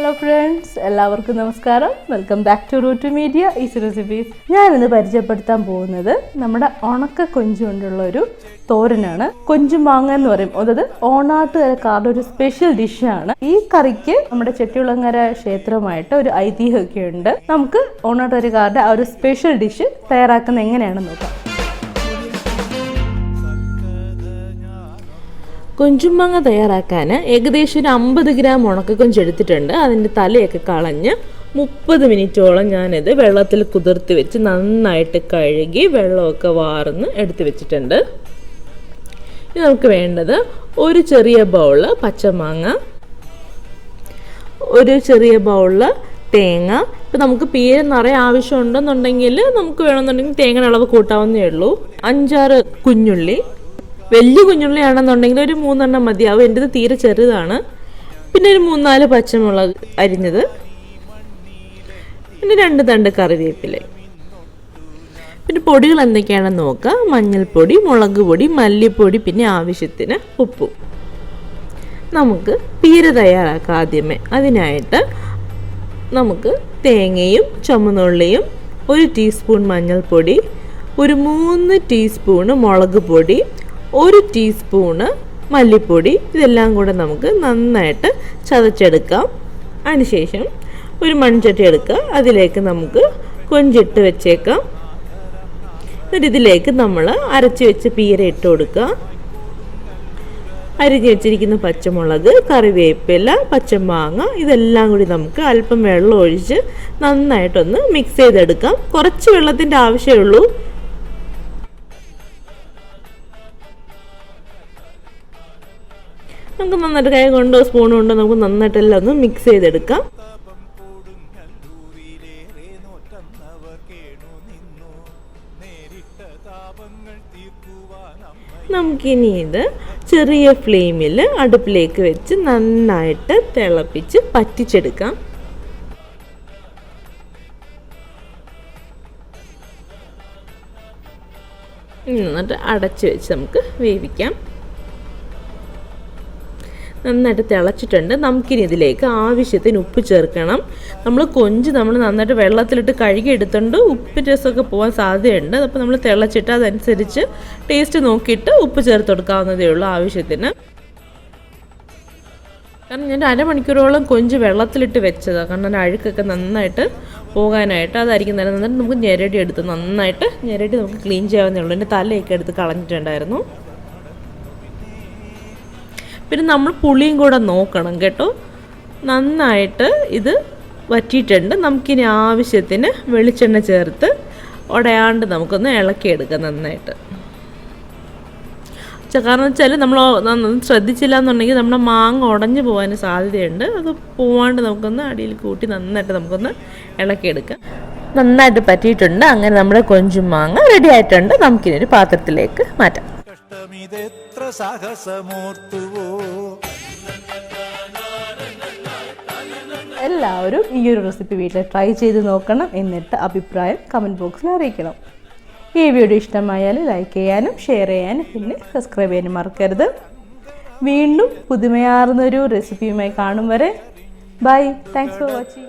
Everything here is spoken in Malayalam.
Hello friends, എല്ലാവർക്കും നമസ്കാരം. Welcome back to Root Media Easy Recipes. ഞാൻ ഇന്ന് പരിചയപ്പെടുത്താൻ പോകുന്നത് നമ്മുടെ ഉണക്ക കൊഞ്ച് കൊണ്ടുള്ള ഒരു തോരനാണ്. കൊഞ്ചും മാങ്ങ എന്ന് പറയും. അതായത് ഓണാട്ടുകരക്കാരുടെ ഒരു സ്പെഷ്യൽ ഡിഷാണ്. ഈ കറിക്ക് നമ്മുടെ ചെട്ടികുളങ്ങര ക്ഷേത്രമായിട്ട് ഒരു ഐതിഹ്യമൊക്കെ ഉണ്ട്. നമുക്ക് ഓണാട്ടുകരക്കാരുടെ ആ ഒരു സ്പെഷ്യൽ ഡിഷ് തയ്യാറാക്കുന്നത് എങ്ങനെയാണെന്ന് നോക്കാം. കൊഞ്ചും മാങ്ങ തയ്യാറാക്കാൻ ഏകദേശം ഒരു 50 ഗ്രാം ഉണക്കക്കൊഞ്ച് എടുത്തിട്ടുണ്ട്. അതിൻ്റെ തലയൊക്കെ കളഞ്ഞ് 30 മിനിറ്റോളം ഞാനിത് വെള്ളത്തിൽ കുതിർത്ത് വെച്ച് നന്നായിട്ട് കഴുകി വെള്ളമൊക്കെ വാർന്ന് എടുത്ത് വെച്ചിട്ടുണ്ട്. ഇനി നമുക്ക് വേണ്ടത് ഒരു ചെറിയ ബൗള് പച്ചമാങ്ങ, ഒരു ചെറിയ ബൗള് തേങ്ങ. ഇപ്പം നമുക്ക് പീര നിറയെ ആവശ്യമുണ്ടെന്നുണ്ടെങ്കിൽ നമുക്ക് വേണമെന്നുണ്ടെങ്കിൽ തേങ്ങയുടെ അളവ് കൂട്ടാവുന്നേ ഉള്ളൂ. 5-6 കുഞ്ഞുള്ളി, വലിയ കുഞ്ഞുള്ളിയാണെന്നുണ്ടെങ്കിൽ ഒരു 3 എണ്ണം മതിയാവും. എൻ്റെത് തീരെ ചെറുതാണ്. പിന്നെ ഒരു 3-4 പച്ചമുളക് അരിഞ്ഞത്, പിന്നെ 2 തണ്ട് കറിവേപ്പില. പിന്നെ പൊടികൾ എന്തൊക്കെയാണെന്ന് നോക്കാം. മഞ്ഞൾപ്പൊടി, മുളക് പൊടി, മല്ലിപ്പൊടി, പിന്നെ ആവശ്യത്തിന് ഉപ്പും. നമുക്ക് പീര തയ്യാറാക്കാം ആദ്യമേ. അതിനായിട്ട് നമുക്ക് തേങ്ങയും ചുമന്നുള്ളിയും, 1 ടീസ്പൂൺ മഞ്ഞൾപ്പൊടി, ഒരു 3 ടീസ്പൂണ് മുളക് പൊടി, 1 ടീസ്പൂണ് മല്ലിപ്പൊടി, ഇതെല്ലാം കൂടെ നമുക്ക് നന്നായിട്ട് ചതച്ചെടുക്കാം. അതിനുശേഷം ഒരു മൺചട്ടി എടുക്കുക. അതിലേക്ക് നമുക്ക് കൊഞ്ചിട്ട് വെച്ചേക്കാം. എന്നിട്ട് ഇതിലേക്ക് നമ്മൾ അരച്ച് വെച്ച് പീര ഇട്ട് കൊടുക്കുക. അരിഞ്ഞ് വെച്ചിരിക്കുന്ന പച്ചമുളക്, കറിവേപ്പില, പച്ചമാങ്ങ, ഇതെല്ലാം കൂടി നമുക്ക് അല്പം വെള്ളം ഒഴിച്ച് നന്നായിട്ടൊന്ന് മിക്സ് ചെയ്തെടുക്കാം. കുറച്ച് വെള്ളത്തിൻ്റെ ആവശ്യമേ ഉള്ളൂ. നമുക്ക് നന്നായിട്ട് കൈ കൊണ്ടോ സ്പൂൺ കൊണ്ടോ നമുക്ക് നന്നായിട്ടെല്ലാം ഒന്ന് മിക്സ് ചെയ്തെടുക്കാം. നമുക്കിനി ഇത് ചെറിയ ഫ്ലെയിമിൽ അടുപ്പിലേക്ക് വെച്ച് നന്നായിട്ട് തിളപ്പിച്ച് പറ്റിച്ചെടുക്കാം. എന്നിട്ട് അടച്ച് വെച്ച് നമുക്ക് വേവിക്കാം. നന്നായിട്ട് തിളച്ചിട്ടുണ്ട്. നമുക്കിനി ഇതിലേക്ക് ആവശ്യത്തിന് ഉപ്പ് ചേർക്കണം. കൊഞ്ച് നമ്മൾ നന്നായിട്ട് വെള്ളത്തിലിട്ട് കഴുകി എടുത്തുകൊണ്ട് ഉപ്പ് രസമൊക്കെ പോകാൻ സാധ്യതയുണ്ട്. അപ്പോൾ നമ്മൾ തിളച്ചിട്ട് അതനുസരിച്ച് ടേസ്റ്റ് നോക്കിയിട്ട് ഉപ്പ് ചേർത്ത് കൊടുക്കാവുന്നതേ ഉള്ളൂ ആവശ്യത്തിന്. കാരണം ഞാൻ 1/2 മണിക്കൂറോളം കൊഞ്ച് വെള്ളത്തിലിട്ട് വെച്ചതാണ്. കാരണം അഴുക്കൊക്കെ നന്നായിട്ട് പോകാനായിട്ട്. അതായിരിക്കും നല്ല. നന്നായിട്ട് നമുക്ക് ഞെരടി എടുത്ത് നന്നായിട്ട് ഞെരടി നമുക്ക് ക്ലീൻ ചെയ്യാവുന്നേ ഉള്ളൂ. എൻ്റെ തലയൊക്കെ എടുത്ത് കളഞ്ഞിട്ടുണ്ടായിരുന്നു. പിന്നെ നമ്മൾ പുളിയും കൂടെ നോക്കണം കേട്ടോ. നന്നായിട്ട് ഇത് വറ്റിയിട്ടുണ്ട്. നമുക്കിനി ആവശ്യത്തിന് വെളിച്ചെണ്ണ ചേർത്ത് ഉടയാണ്ട് നമുക്കൊന്ന് ഇളക്കിയെടുക്കാം നന്നായിട്ട്. കാരണം വെച്ചാൽ നമ്മൾ ശ്രദ്ധിച്ചില്ല എന്നുണ്ടെങ്കിൽ നമ്മുടെ മാങ്ങ ഉടഞ്ഞു പോകാൻ സാധ്യതയുണ്ട്. അത് പോവാണ്ട് നമുക്കൊന്ന് അടിയിൽ കൂട്ടി നന്നായിട്ട് നമുക്കൊന്ന് ഇളക്കിയെടുക്കാം. നന്നായിട്ട് പറ്റിയിട്ടുണ്ട്. അങ്ങനെ നമ്മുടെ കൊഞ്ചും മാങ്ങ റെഡി ആയിട്ടുണ്ട്. നമുക്കിനി ഒരു പാത്രത്തിലേക്ക് മാറ്റാം. എല്ലാവരും ഈ ഒരു റെസിപ്പി വീട്ടിൽ ട്രൈ ചെയ്ത് നോക്കണം. എന്നിട്ട് അഭിപ്രായം കമൻറ്റ് ബോക്സിൽ അറിയിക്കണം. ഈ വീഡിയോ ഇഷ്ടമായാൽ ലൈക്ക് ചെയ്യാനും ഷെയർ ചെയ്യാനും പിന്നെ സബ്സ്ക്രൈബ് ചെയ്യാനും മറക്കരുത്. വീണ്ടും പുതുമയാർന്നൊരു റെസിപ്പിയുമായി കാണും വരെ ബൈ. Thanks for watching.